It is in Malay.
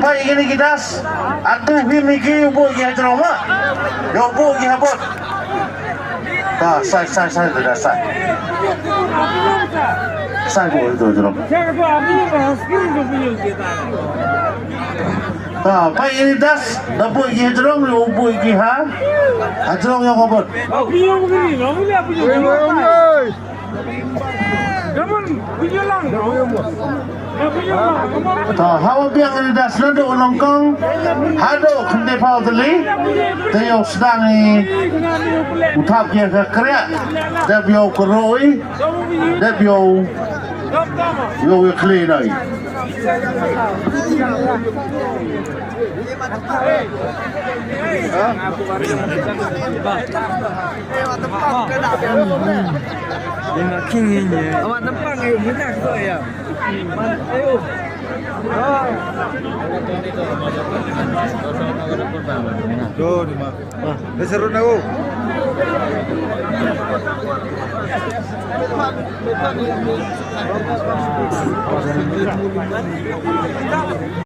Pai ini kidas. Atu himiki ubu kia jeroma. Yo ubu kia bot. Sai dah sai. Sai bu itu jeroma. Pai ini das. Ubu kia jeroma, ubu kia. Jeroma yang bot. Hawa biang ini das nanti ulangkang hado kende pau teli teo sedang ni utap dia ke kerja dia biau keroi dia biau keli lagi Dengan king ini. Awak nampak ni banyak tu ya. Ayo. Tuh, di mana? Beserut aku.